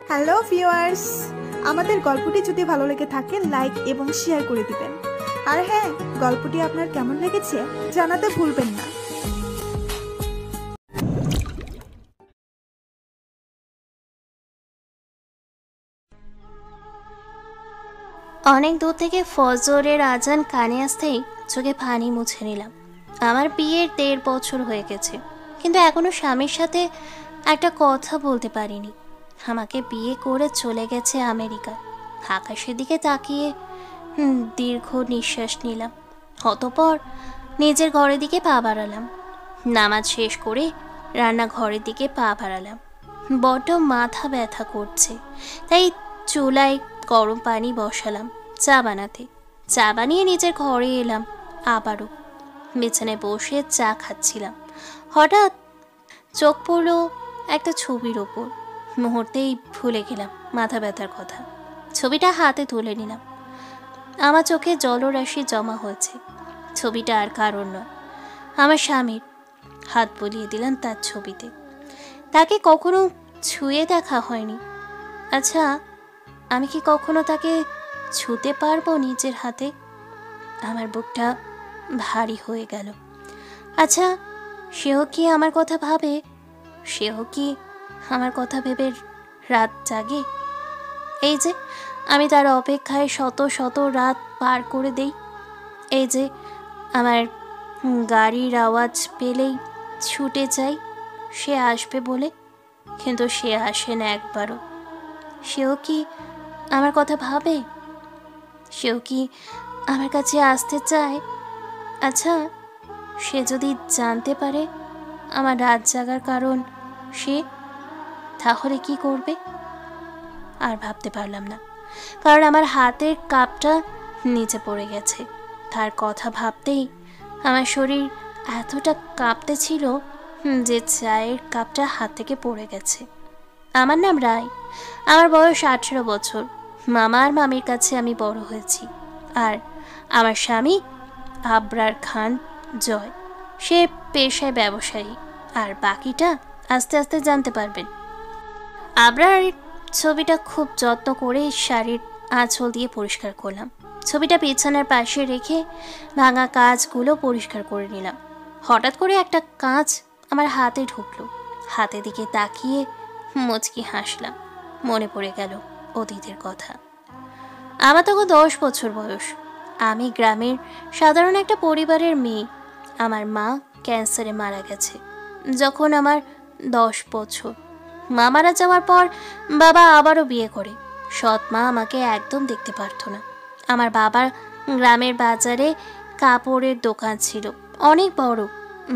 Hello viewers, আমাদের গল্পটি যদি ভালো লেগে থাকে লাইক এবং শেয়ার করে দিবেন। আর হ্যাঁ, গল্পটি আপনার কেমন লেগেছে জানাতে ভুলবেন না। অনেক দূর থেকে ফজরের আজান কানে আসতেই চোখে পানি মুছে নিলাম। আমার বিয়ের 1.5 বছর হয়ে গেছে, কিন্তু এখনো স্বামীর সাথে একটা কথা বলতে পারিনি। আমাকে বিয়ে করে চলে গেছে আমেরিকা। আকাশের দিকে তাকিয়ে দীর্ঘ নিঃশ্বাস নিলাম। অতঃপর নিজের ঘরের দিকে পা বাড়ালাম। নামাজ শেষ করে রান্নাঘরের দিকে পা বাড়ালাম। বড্ড মাথা ব্যথা করছে, তাই চুলায় গরম পানি বসালাম চা বানাতে। চা বানিয়ে নিজের ঘরে এলাম। আবারও বিছানায় বসে চা খাচ্ছিলাম। হঠাৎ চোখ পড়ল একটা ছবির ওপর। মুহূর্তেই ভুলে গেলাম মাথা ব্যথার কথা। ছবিটা হাতে তুলে নিলাম। আমার চোখে জলরাশি জমা হয়েছে। ছবিটা আর কারণ নয়, আমার স্বামীর। হাত বুলিয়ে দিলাম তার ছবিতে। তাকে কখনো ছুঁয়ে দেখা হয়নি। আচ্ছা, আমি কি কখনো তাকে ছুঁতে পারবো নিজের হাতে? আমার বুকটা ভারী হয়ে গেল। আচ্ছা, সেও কি আমার কথা ভাবে? সেও কি আমার কথা ভেবে রাত জাগে? এই যে আমি তার অপেক্ষায় শত শত রাত পার করে দেই। এই যে আমার গাড়ির আওয়াজ পেলেই ছুটে যাই সে আসবে বলে, কিন্তু সে আসে না একবারও। সেও কি আমার কথা ভাবে? সেও কি আমার কাছে আসতে চায়? আচ্ছা, সে যদি জানতে পারে আমার রাত জাগার কারণ সে, তাহলে কি করবে? আর ভাবতে পারলাম না, কারণ আমার হাতের কাপটা নিচে পড়ে গেছে। তার কথা ভাবতেই আমার শরীর এতটা কাঁপতে ছিল যে চায়ের কাপটা হাত থেকে পড়ে গেছে। আমার নাম রায়। আমার বয়স 18 বছর। মামা আর মামির কাছে আমি বড় হয়েছি। আর আমার স্বামী আবরার খান জয়। সে পেশায় ব্যবসায়ী। আর বাকিটা আস্তে আস্তে জানতে পারবেন। আবরার ছবিটা খুব যত্ন করে শাড়ির আঁচল দিয়ে পরিষ্কার করলাম। ছবিটা বিছানার পাশে রেখে ভাঙা কাঁচগুলো পরিষ্কার করে নিলাম। হঠাৎ করে একটা কাঁচ আমার হাতে ঢুকলো। হাতের দিকে তাকিয়ে মুচকি হাসলাম। মনে পড়ে গেল অতীতের কথা। আমার তখন 10 বছর বয়স। আমি গ্রামের সাধারণ একটা পরিবারের মেয়ে। আমার মা ক্যান্সারে মারা গেছে যখন আমার 10 বছর। মা মারা যাওয়ার পর বাবা আবারও বিয়ে করে। সৎ মা আমাকে একদম দেখতে পারতো না। আমার বাবার গ্রামের বাজারে কাপড়ের দোকান ছিল, অনেক বড়।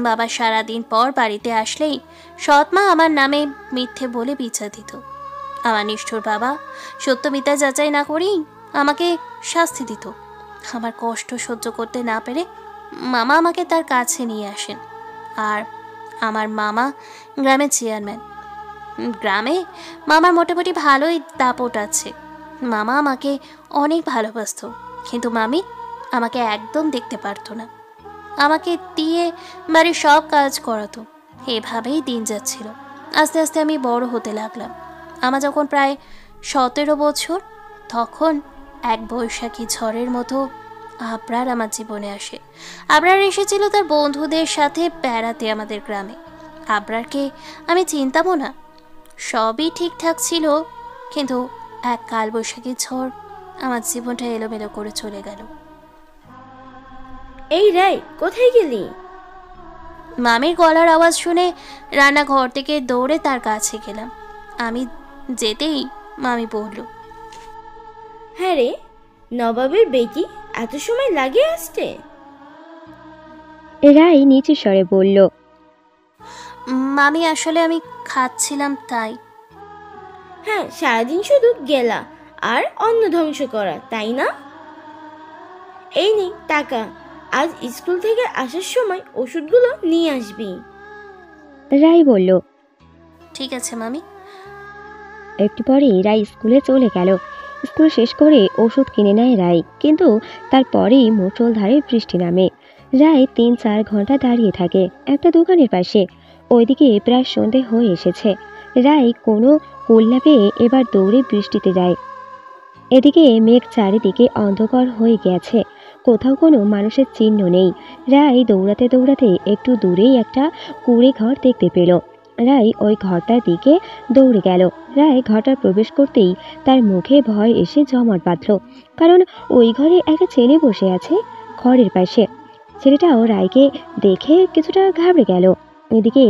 বাবা সারাদিন পর বাড়িতে আসলেই সৎ মা আমার নামে মিথ্যে বলে বিচার দিত। আমার নিষ্ঠুর বাবা সত্য মিথ্যা যাচাই না করেই আমাকে শাস্তি দিত। আমার কষ্ট সহ্য করতে না পেরে মামা আমাকে তার কাছে নিয়ে আসেন। আর আমার মামা গ্রামের চেয়ারম্যান। গ্রামে মামার মোটামুটি ভালোই দাপট আছে। মামা আমাকে অনেক ভালোবাসত, কিন্তু মামি আমাকে একদম দেখতে পারতো না। আমাকে দিয়ে বাড়ির সব কাজ করাতো। এভাবেই দিন যাচ্ছিল। আস্তে আস্তে আমি বড় হতে লাগলাম। আমার যখন প্রায় 17 বছর, তখন এক বৈশাখী ঝড়ের মতো আবরার আমার জীবনে আসে। আবরার এসেছিল তার বন্ধুদের সাথে বেড়াতে আমাদের গ্রামে। আবরারকে আমি চিনতামও না। সবই ঠিকঠাক ছিল, কিন্তু এক কালবৈশাখী ঝড় আমার জীবনটা এলোমেলো করে চলে গেল। এই রাই, কোথায় গেলি? মামির গলার আওয়াজ শুনে রান্নাঘর থেকে দৌড়ে তার কাছে গেলাম। আমি যেতেই মামি বলল, হ্যাঁ রে, নবাবের বেটি এত সময় লাগে আসতে? রাই নিচু স্বরে বলল, মামি আসলে আমি খাচ্ছিলাম তাই। হ্যাঁ, সারাদিন শুধু গেলা আর অন্ন ধ্বংস করা, তাই না? এই নে টাকা, আজ স্কুল থেকে আসার সময় ওষুধগুলো নিয়ে আসবি। রাই বলল। ঠিক আছে মামি। একটু পরে রাই স্কুলে চলে গেল। স্কুল শেষ করে ওষুধ কিনে নেয় রাই, কিন্তু তারপরেই মুষলধারে বৃষ্টি নামে। রাই 3-4 ঘন্টা দাঁড়িয়ে থাকে একটা দোকানের পাশে। ওইদিকে প্রায় সন্ধে হয়ে এসেছে। রাই কোনো কল্লা পেয়ে এবার দৌড়ে বৃষ্টিতে যায়। এদিকে মেঘ চারিদিকে অন্ধকার হয়ে গেছে, কোথাও কোনো মানুষের চিহ্ন নেই। রায় দৌড়াতে দৌড়াতে একটু দূরেই একটা কুঁড়ে ঘর দেখতে পেল। রায় ওই ঘরটার দিকে দৌড়ে গেল। রায় ঘরটা প্রবেশ করতেই তার মুখে ভয় এসে জমাট বাঁধল, কারণ ওই ঘরে একটা ছেলে বসে আছে ঘরের পাশে। ছেলেটাও রায়কে দেখে কিছুটা ঘাবড়ে গেল। এদিকে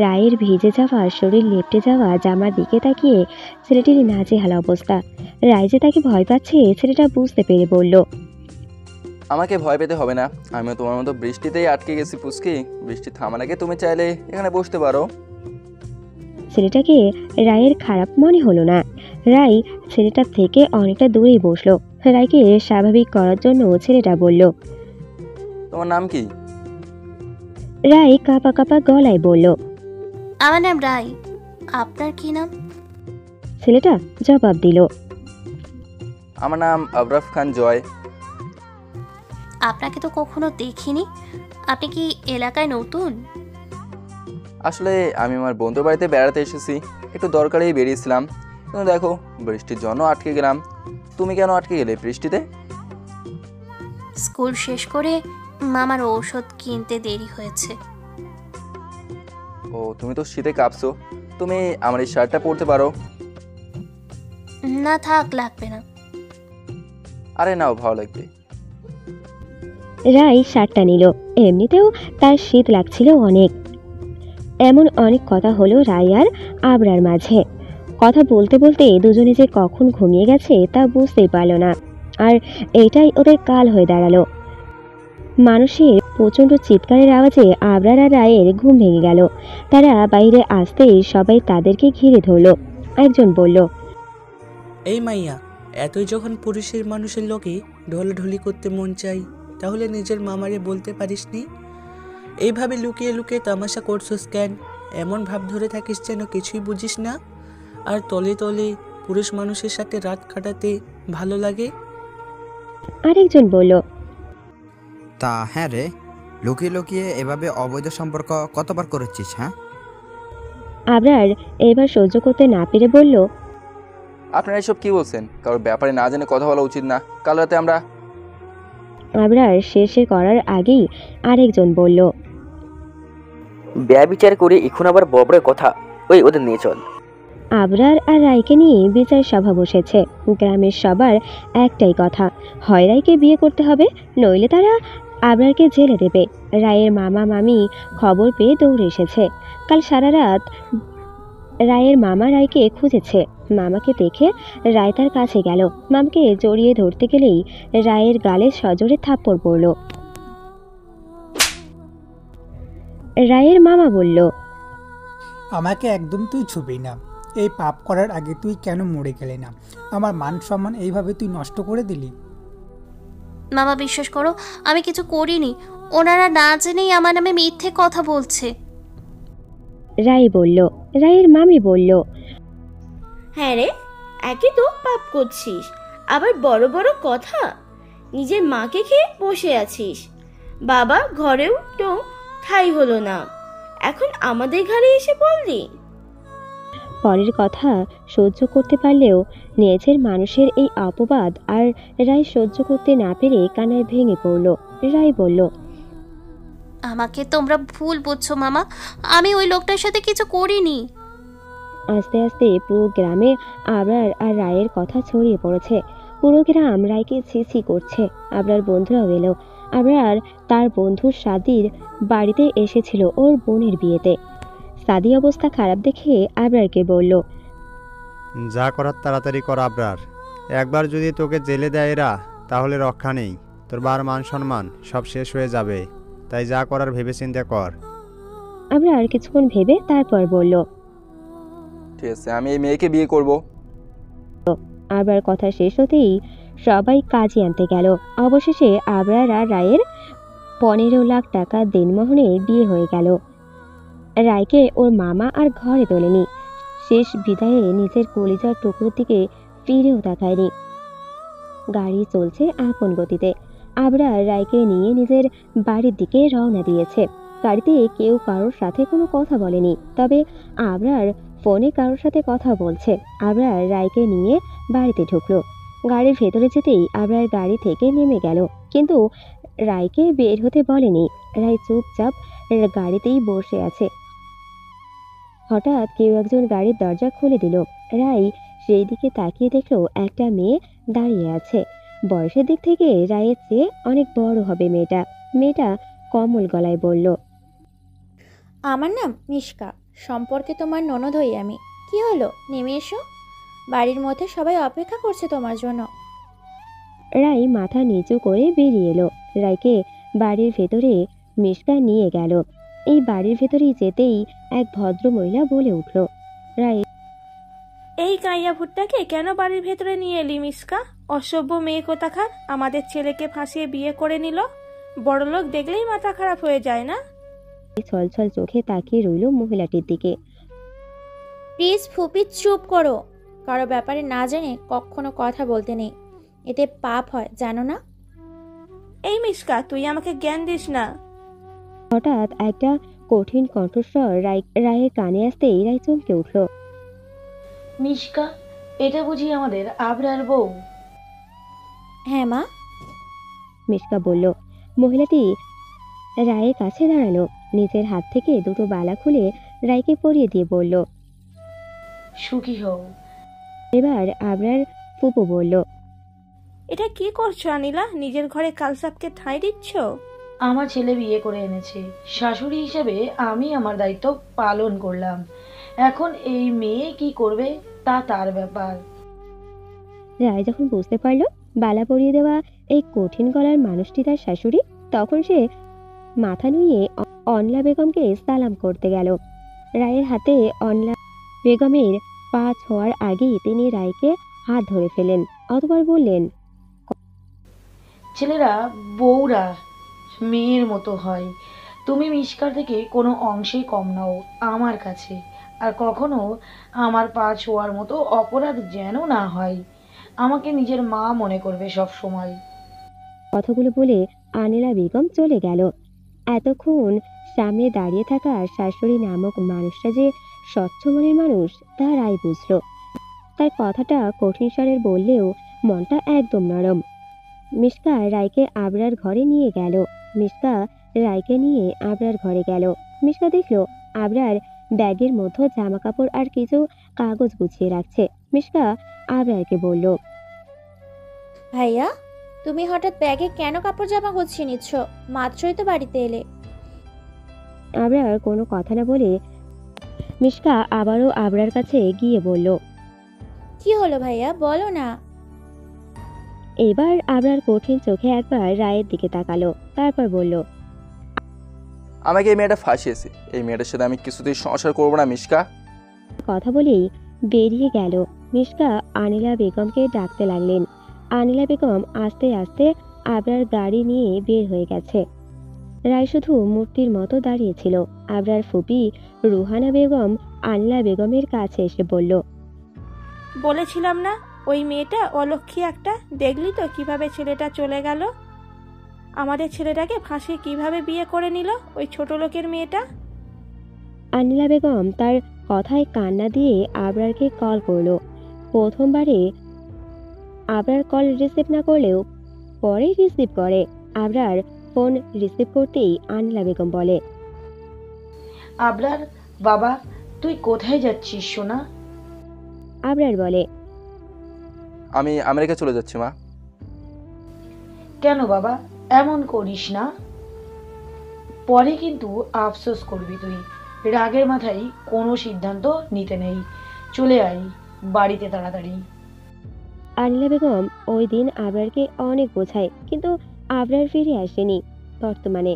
রায়ের ভিজে যাওয়া শরীর লেপটে যাওয়া জামার দিকে তাকিয়ে ছেলেটির নাজেহাল অবস্থা। রায় যে তাকে ভয় পাচ্ছে ছেলেটা বুঝতে পেরে বলল, আমাকে ভয় পেতে হবে না, আমিও তোমার মতো বৃষ্টিতেই আটকে গেছি পুচকি। বৃষ্টি থামার আগে তুমি চাইলে এখানে বসতে পারো। ছেলেটাকে রায়ের খারাপ মনে হলো না। রায় ছেলেটার থেকে অনেকটা দূরেই বসলো। রায়কে স্বাভাবিক করার জন্য ছেলেটা বলল। তোমার নাম কি? রায় কাঁপা কাঁপা গলায় বলল। আমার নাম রাই, আপনার কি নাম? ছেলেটা জবাব দিল। আমার নাম আবরাফ খান জয়। আপনাকে তো কখনো দেখিনি, আপনি কি এলাকায় নতুন? আসলে আমি আমার বন্ধুর বাড়িতে বেড়াতে এসেছি, একটু দরকারেই বেরিয়েছিলাম, কিন্তু দেখো বৃষ্টির জন্য আটকে গেলাম। তুমি কেন আটকে গেলে বৃষ্টিতে? স্কুল শেষ করে মামার ঔষধ কিনতে দেরি হয়েছে। ও, তুমি তো শীতে কাঁপছো, তুমি আমার এই শার্টটা পরতে পারো। না থাক, লাগবে না। আরে নাও, ভালো লাগবে। রায় শার্টটা নিল। এমনিতেও তার শীত লাগছিল অনেক। এমন অনেক কথা হলো রায় আর আবরার মাঝে। কথা বলতে বলতে দুজনে যে কখন ঘুমিয়ে গেছে তা বুঝতেই পারল না। আর এটাই ওদের কাল হয়ে দাঁড়ালো। মানুষের প্রচণ্ড চিৎকারের আওয়াজে আবরার আর রায়ের ঘুম ভেঙে গেল। তারা বাইরে আসতেই সবাই তাদেরকে ঘিরে ধরল। একজন বলল, এই মাইয়া, এতই যখন পুরুষের মানুষের লোকে ঢলাঢলি করতে মন চাই, তাহলে নিজের মামারে বলতে পারিসনি? এইভাবে লুকিয়ে লুকিয়ে তামাশা করছিস কেন? এমন ভাব ধরে থাকিস যেন কিছুই বুঝিস না, আর তলে তলে পুরুষ মানুষের সাথে রাত কাটাতে ভালো লাগে। আরেকজন বলল, তা হ্যাঁ রে, লুকিয়ে লুকিয়ে এভাবে অবৈধ সম্পর্ক কতবার করেছিস? হ্যাঁ। আবরার এবার সহ্য করতে না পেরে বলল, আপনারা এসব কি বলছেন? কারোর ব্যাপারে না জেনে কথা বলা উচিত না। কাল রাতে আমরা আবরার শেষে করার আগেই আরেকজন বলল, বিচার করে এখন আবার বড় কথা, ওই ওদের নিয়ে চল। আবরার আর রায়কে নিয়ে বিচার সভা বসেছে। গ্রামের সবার একটাই কথা, হয় রায়কে বিয়ে করতে হবে, নইলে তারা আবরারকে জেলে দেবে। রায়ের মামা মামি খবর পেয়ে দৌড়ে এসেছে। কাল সারা রাত রায়ের মামা রায়কে খুঁজেছে। মামাকে দেখে রায় তার কাছে গেল। মামাকে জড়িয়ে ধরতে গেলেই রায়ের গালে সজোরে থাপ্পড় পড়ল। রায়ের মামা বলল, আমাকে একদম তুই ছুবি না। এই পাপ করার আগে তুই কেন মরে গেলি না? আমার মান সম্মান এইভাবে তুই নষ্ট করে দিলি। মামা বিশ্বাস করো, আমি কিছু করিনি। ওনারা না জেনেই আমার নামে মিথ্যে কথা বলছে। রায় বলল। রায়ের মামি বলল, হ্যাঁ রে, একই তো পাপ করছিস, আবার বড় বড় কথা। নিজের মাকে খেয়ে বসে আছিস, বাবা ঘরেও তো ঠাই হলো না, এখন আমাদের ঘরে এসে বললি। পরের কথা সহ্য করতে পারলেও নিজের মানুষের এই অপবাদ আর রায় সহ্য করতে না পেরে কান্নায় ভেঙে পড়ল। রায় বলল, আমাকে তোমরা ভুল বুঝছো মামা, আমি ওই লোকটার সাথে কিছু করিনি। আস্তে আস্তে পুরো গ্রামে আবরার আর রায়ের কথা ছড়িয়ে পড়েছে। পুরো গ্রাম রায়কে ছি করছে। আবরার বন্ধুরাও এলো। আবরার তার বন্ধু সাদির বাড়িতে এসেছিল ওর বোনের বিয়েতে। সাদি অবস্থা খারাপ দেখে আবরারকে বলল, যা করার তাড়াতাড়ি কর আবরার, একবার যদি তোকে জেলে দেয় এরা তাহলে রক্ষা নেই, তোর বার মান সম্মান সব শেষ হয়ে যাবে, তাই যা করার ভেবে চিন্তা কর। আবরার কিছুক্ষণ ভেবে তারপর বলল, ঠিক আছে, আমি এই মেয়েকে বিয়ে করব। আবরার কথা শেষ হতেই সবাই কাজে আনতে গেল। অবশেষে আবরার আর রায়ের 15 লাখ টাকা দেনমোহরে বিয়ে হয়ে গেল। রায়কে ওর মামা আর ঘরে তোলেনি। শেষ বিদায়ে নিজের কলিজার টুকরোর দিকে ফিরেও তাকায়নি। গাড়ি চলছে আপন গতিতে। আবরার রায়কে নিয়ে নিজের বাড়ির দিকে রওনা দিয়েছে। গাড়িতে কেউ কারোর সাথে কোনো কথা বলেনি, তবে আবরার ফোনে কারোর সাথে কথা বলছে। আবরার রায়কে নিয়ে বাড়িতে ঢুকলো। গাড়ির ভেতরে যেতেই আবরার গাড়ি থেকে নেমে গেল, কিন্তু রায়কে বের হতে বলেনি। রায় চুপচাপ গাড়িতেই বসে আছে। হঠাৎ কেউ একজন গাড়ির দরজা খুলে দিল। রায় সেই দিকে তাকিয়ে দেখলো একটা মেয়ে দাঁড়িয়ে আছে। বয়সের দিক থেকে রায়ের চেয়ে অনেক বড় হবে মেয়েটা। মেয়েটা কোমল গলায় বলল, আমার নাম মিশকা, সম্পর্কে তোমার ননদ হই আমি। কি হলো, নেমে এসো, বাড়ির মধ্যে সবাই অপেক্ষা করছে তোমার জন্য। রায় মাথা নিচু করে বেরিয়ে এলো। রায়কে বাড়ির ভেতরে মিশকা নিয়ে গেল। এই বাড়ির ভেতরেই যেতেই এক ভদ্র মহিলা বলে উঠল, রায়, এই কাইয়া ভুট্টাকে কেন বাড়ির ভেতরে নিয়ে এলি মিসকা? অসভ্য মেয়ে কোথাকার, আমাদের ছেলেকে ফাঁসিয়ে বিয়ে করে নিল। বড়লোক দেখলেই মাথা খারাপ হয়ে যায় না? ছলছল চোখে তাকিয়ে রইল মহিলাটির দিকে। প্লিজ ফুপি চুপ করো, কারো ব্যাপারে না জেনে কখনো কথা বলতে নেই, এতে পাপ হয় জানো না? এই মিসকা, তুই আমাকে জ্ঞান দিস না। হঠাৎ একটা কঠিন কণ্ঠস্বর রায়ের কানে আসতেই রায় চমকে উঠল। মিশকা, এটা বুঝি আমাদের আবরার বউ? হ্যাঁ মা, মিশকা বলল। মহিলাটি রায়ের কাছে দাঁড়ালো, নিজের হাত থেকে দুটো বালা খুলে রায়কে পরিয়ে দিয়ে বলল, সুখী হও। এবার আবরার ফুপু বলল, এটা কি করছো আনিলা? নিজের ঘরে কালসাপকে ঠাঁই দিচ্ছ? আমার ছেলে বিয়ে করে এনেছে, শাশুড়ি হিসেবে আমি আমার দায়িত্ব পালন করলাম। এখন এই মেয়ে কি করবে তা তার ব্যাপার। রায় যখন বুঝতে পারলো বালা পরিয়ে দেওয়া এই কঠিন গলার মানুষটি তার শাশুড়ি, তখন সে মাথা নুইয়ে অনলা বেগমকে সালাম করতে গেল। রায়ের হাতে অনলা বেগমের পা ছোঁয়ার আগেই তিনি রায়কে হাত ধরে ফেলেন, অতঃপর বললেন, ছেলেরা বউরা মেয়ের মতো হয়, তুমি মিশকার থেকে কোনো অংশেই কম নাও আমার কাছে। আর কখনো আমার পা ছোঁয়ার মতো অপরাধ যেন না হয়। আমাকে নিজের মা মনে করবে সব সময়। কথাগুলো বলে আনিলা বেগম চলে গেল। এতক্ষণ সামনে দাঁড়িয়ে থাকা শাশুড়ি নামক মানুষটা যে স্বচ্ছ মনের মানুষ তা রায় বুঝল। তার কথাটা কঠিন স্বরের বললেও মনটা একদম নরম। মিশকা রায়কে আবরার ঘরে নিয়ে গেল। মিশকা রায়কে নিয়ে আবরার ঘরে গেল। মিশকা দেখল আবরার ব্যাগের মধ্যে জামা কাপড় আর কিছু কাগজ গুছিয়ে রাখছে। মিশকা আবরারকে বলল, ভাইয়া তুমি হঠাৎ ব্যাগে কেন কাপড় জামা গুছিয়ে নিচ্ছ? মাত্রই তো বাড়িতে এলে। আবরার কোনো কথা না বলে মিশকা আবারও আবরার কাছে গিয়ে বলল, কি হলো ভাইয়া, বলো না। এবার আবরার কঠিন চোখে একবার রায়ের দিকে তাকালো, তারপর বলল, আমাকে এই মেয়েটা ফাঁসিয়েছে। এই মেয়েটার সাথে আমি কিছুতেই সংসার করবো না মিশকা। কথা বলেই বেরিয়ে গেল। মিশকা আনিলা বেগমকে ডাকতে লাগলেন। আনিলা বেগম আস্তে আস্তে আবরার গাড়ি নিয়ে বের হয়ে গেছে। রায় শুধু মূর্তির মতো দাঁড়িয়েছিল। আবরার ফুপি রুহানা বেগম আনিলা বেগমের কাছে এসে বলল, বলেছিলাম না ওই মেয়েটা অলক্ষী একটা? দেখলি তো কিভাবে ছেলেটা চলে গেল। আমাদের ছেলেটাকে ফাঁসিয়ে কিভাবে বিয়ে করে নিল ওই ছোট লোকের মেয়েটা। আনিলা বেগম তার কথায় কান্না দিয়ে আবরারকে কল করলো। প্রথমবারে আবরার কল রিসিভ না করলেও পরে রিসিভ করে। আবরার ফোন রিসিভ করতেই আনিলা বেগম বলে, আবরার বাবা, তুই কোথায় যাচ্ছিস সোনা? আবরার বলে, আমি আমেরিকা চলে যাচ্ছি মা। কেন বাবা, এমন করিস না, পরে কিন্তু আফসোস করবি তুই। রাগের মাথায় কোনো সিদ্ধান্ত নিতে নেই, চলে আয় বাড়িতে তাড়াতাড়ি। আনিলা বেগম ওই দিন আবরারকে অনেক বোঝায়, কিন্তু আবরার ফিরে আসেনি। বর্তমানে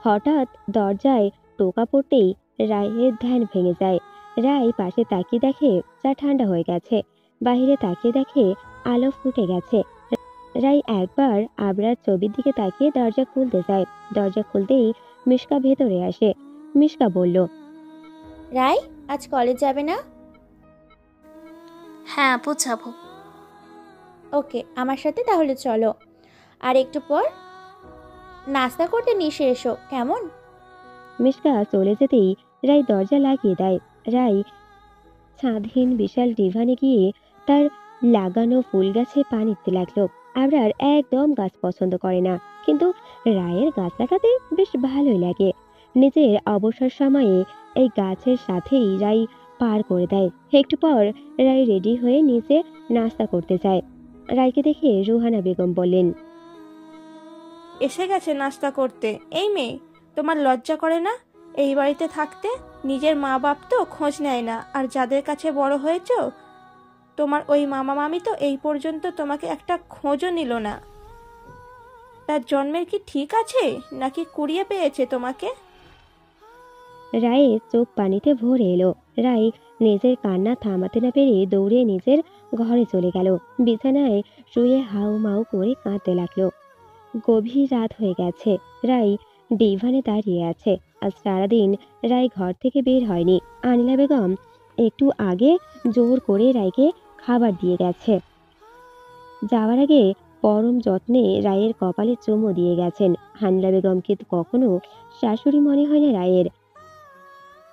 হঠাৎ দরজায় টোকা পড়তেই রায়ের ধ্যান ভেঙে যায়। রায় পাশে তাকিয়ে দেখে চা ঠান্ডা হয়ে গেছে। বাহিরে তাকিয়ে দেখে আলো ফুটে গেছে। রায় একবার আবরার ছবির দিকে তাকিয়ে দরজা খুলতে যায়। দরজা খুলতেই মিশকা ভেতরে আসে। মিশকা বলল, রায় আজ কলেজ যাবে না? হ্যাঁ আপু যাবো। ওকে, আমার সাথে তাহলে চলো। আর একটু পর নাস্তা করতে নিচে এসো কেমন? মিশকা চলে যেতেই রায় দরজা লাগিয়ে দেয়। রায় ছাদহীন বিশাল ডিভানে গিয়ে তার লাগানো ফুল গাছে পানি দিতে লাগলো। আবরার একদম গাছ পছন্দ করে না, কিন্তু রায়ের গাছ লাগাতে বেশ ভালোই লাগে। নিজের অবসর সময়ে এই গাছের সাথেই রায় পার করে দেয়। একটু পর রায় রেডি হয়ে নিচে নাস্তা করতে যায়। রায়কে দেখে রুহানা বেগম বললেন, এসে গেছে নাস্তা করতে। এই মেয়ে, তোমার লজ্জা করে না এই বাড়িতে থাকতে? নিজের মা বাপ তো খোঁজ নেয় না, আর যাদের কাছে বড় হয়েছ তোমার ওই মামা মামি তো এই পর্যন্ত তোমাকে একটা খোঁজও নিল না। তার জন্মের কি ঠিক আছে, নাকি কুড়িয়ে পেয়েছে তোমাকে? রায়ের চোখ পানিতে ভরে এলো। রায় নিজের কান্না থামাতে না পেরে দৌড়ে নিজের ঘরে চলে গেল। বিছানায় শুয়ে হাউ মাউ করে কাঁদতে লাগলো। গভীর রাত হয়ে গেছে। রায় ডিভানে দাঁড়িয়ে আছে। আজ সারাদিন রায় ঘর থেকে বের হয়নি। আনিলা বেগম একটু আগে জোর করে রায়কে খাবার দিয়ে গেছে। যাওয়ার আগে পরম যত্নে রায়ের কপালে চুমু দিয়ে গেছেন। আনিলা বেগমকে কখনো শাশুড়ি মনে হয় না রায়ের।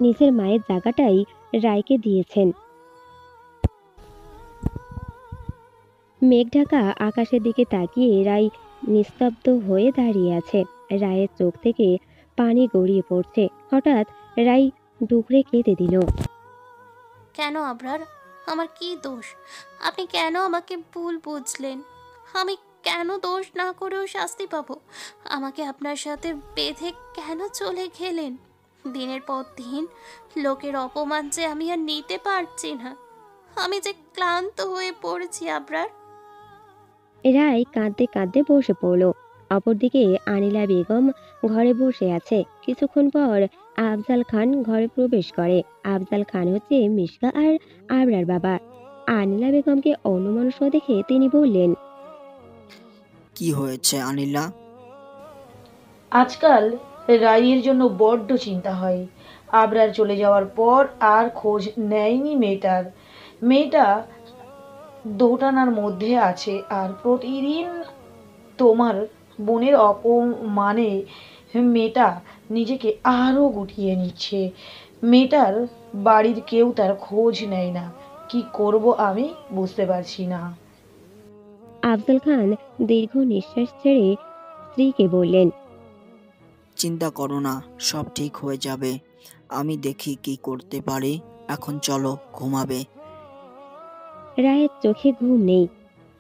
নিজের মায়ের জায়গাটাই রায়কে দিয়েছেন। মেঘ ঢাকা আকাশের দিকে তাকিয়ে রায় নিস্তব্ধ হয়ে দাঁড়িয়ে আছে। রায়ের চোখ থেকে পানি গড়িয়ে পড়ছে। হঠাৎ রায় ডুকরে কেঁদে দিল। কেন আবরার? আমার কি দোষ? আপনি কেন আমাকে ভুল বুঝলেন? আমি কেন দোষ না করেও শাস্তি পাবো? আমাকে আপনার সাথে বেঁধে কেন চলে গেলেন? দিনের পর দিন লোকের অপমান যে আমি আর নিতে পারছি না। আমি যে ক্লান্ত হয়ে পড়েছি আবরার। রায় কাঁদতে কাঁদতে বসে পড়ল। অপরদিকে আনিলা বেগম ঘরে বসে আছে। কিছুক্ষণ পর আফজাল খান ঘরে প্রবেশ করে। আফজাল খান হচ্ছে মিশকা আর আবরার বাবা। আনিলা বেগমকে অন্যমনস্ক দেখে তিনি বললেন, কি হয়েছে আনিলা? আজকাল রাইয়ের জন্য বড্ড চিন্তা হয়। আবরার চলে যাওয়ার পর আর খোঁজ নেয়নি মেয়েটার। মেয়েটা দোটানার মধ্যে আছে, আর প্রতিদিন তোমার বোনের অপমানে মেয়েটা নিজেকে আরও গুটিয়ে নিচ্ছে। মেয়েটার বাড়ির কেউ তার খোঁজ নেয় না। কি করব আমি বুঝতে পারছি না। আফজাল খান দীর্ঘ নিঃশ্বাস ছেড়ে স্ত্রীকে বললেন, চিন্তা করো না, সব ঠিক হয়ে যাবে। আমি দেখি কি করতে পারি। এখন চলো, ঘুমাবে। রায়ের চোখে ঘুম নেই।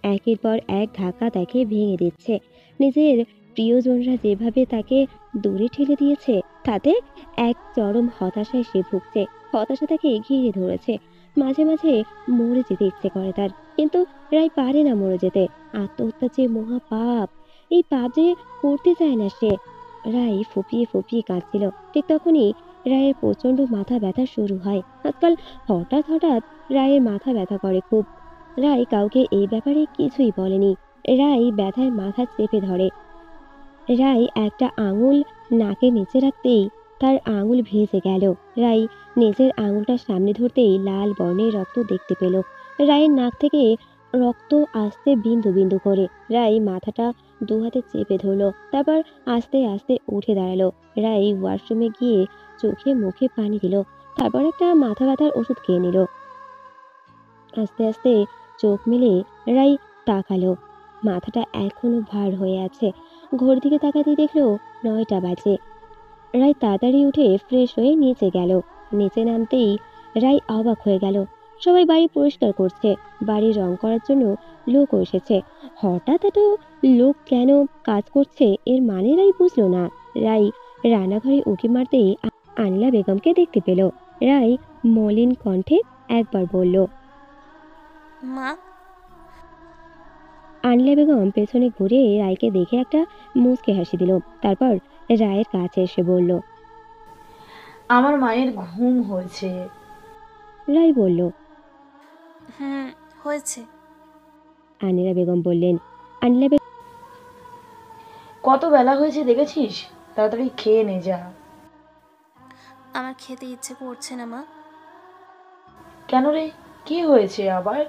একের পর এক ধাক্কা তাকে ভেঙে দিচ্ছে। নিজের প্রিয়জনরা যেভাবে তাকে দূরে ঠেলে দিয়েছে, তাতে এক চরম হতাশায় সে ভুগছে। হতাশা তাকে ঘিরে ধরেছে। মাঝে মাঝে মরে যেতে ইচ্ছে করে তার, কিন্তু রায় পারে না মরে যেতে। আত্মহত্যা যে মহা পাপ, এই পাপ যে করতে চায় না সে। রায় ফুপিয়ে ফুপিয়ে কাঁদছিল। ঠিক তখনই রায়ের প্রচন্ড মাথা ব্যথা শুরু হয়। আজকাল হঠাৎ হঠাৎ রায়ের মাথা ব্যথা করে খুব। রায় কাউকে এই ব্যাপারে কিছুই বলেনি। রায় ব্যথায় মাথা চেপে ধরে। রায় একটা আঙুল নাকের নিচে রাখতেই তার আঙুল ভেজে গেল। রায় নিজের আঙুলটা সামনে ধরতেই লাল বর্ণের রক্ত দেখতে পেল। রায়ের নাক থেকে রক্ত আসতে বিন্দু বিন্দু করে। রায় মাথাটা দু হাতে চেপে ধরলো। তারপর আস্তে আস্তে উঠে দাঁড়ালো। রায় ওয়াশরুমে গিয়ে চোখে মুখে পানি দিল। তারপর একটা মাথা ব্যথার ওষুধ খেয়ে নিল। আস্তে আস্তে চোখ মেলে রায় তাকালো। মাথাটা এখনো ভার হয়ে আছে। ঘড়ির দিকে তাকাতে দেখলো 9টা বাজে। রায় তাড়াতাড়ি উঠে ফ্রেশ হয়ে নিচে গেল। নিচে নামতেই রায় অবাক হয়ে গেল। সবাই বাড়ি পরিষ্কার করছে। বাড়ি রং করার জন্য লোক এসেছে। হঠাৎ এত লোক কেন কাজ করছে এর মানে রায় বুঝলো না। রায় রান্নাঘরে উঁকি মারতেই আনিলা বেগমকে দেখতে পেল। রায় মলিন কণ্ঠে একবার বলল, মা। আনিলা বেগম পেছনে ঘুরে রায়কে দেখে একটা মুচকে হাসি দিল। তারপর রায়ের কাছে এসে বলল, আমার মায়ের ঘুম হয়েছে। রায় বলল, হয়েছে। আনিলা বেগম বললেন, আনিলা বেগম, কত বেলা হয়েছে দেখেছিস? তাড়াতাড়ি খেয়ে নে যা। আমার খেতে ইচ্ছে করছে না মা। কেন রে, কি হয়েছে আবার?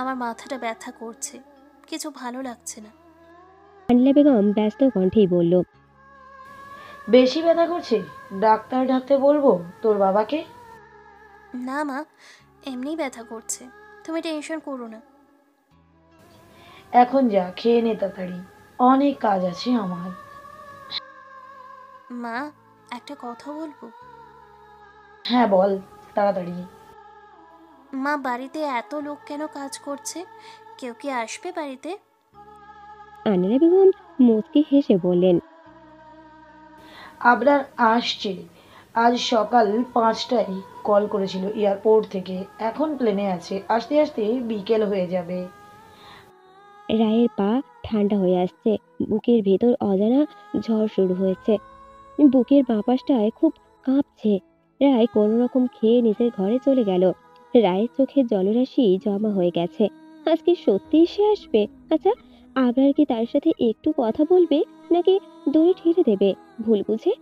আমার মাথাটা ব্যথা করছে, কিছু ভালো লাগছে না। আনিলা বেগম ব্যস্ত কণ্ঠেই বলল, বেশি ব্যথা করছে? ডাক্তার ডাকতে বলবো তোর বাবাকে? না মা, এমনি ব্যথা করছে, তুমি টেনশন করো না। এখন যা, খেয়ে নে তাড়াতাড়ি, অনেক কাজ আছে আমার। মা, একটা কথা বলবো? হ্যাঁ বল তাড়াতাড়ি। মা, বাড়িতে এত লোক কেন কাজ করছে? কেউ কি আসবে বাড়িতে? আনিলা বেগম মুচকি হেসে বললেন, আবরার আসছে। আজ সকাল 5টায় কল করেছিল এয়ারপোর্ট থেকে, এখন প্লেনে আছে, আসতে আসতে বিকেল হয়ে যাবে। রায়ের পা ঠান্ডা হয়ে আসছে, বুকের ভেতর অজানা ঝড় শুরু হয়েছে, বুকের বাপাসটায় খুব কাঁপছে। রায় কোনো রকম খেয়ে নিজের ঘরে চলে গেল। রায়ের চোখে জলরাশি জমা হয়ে গেছে। আজকে সত্যিই সে আসবে? আচ্ছা, আবরার কি তার সাথে একটু কথা বলবে, নাকি দড়ি ঠেলে দেবে? ভুল বুঝে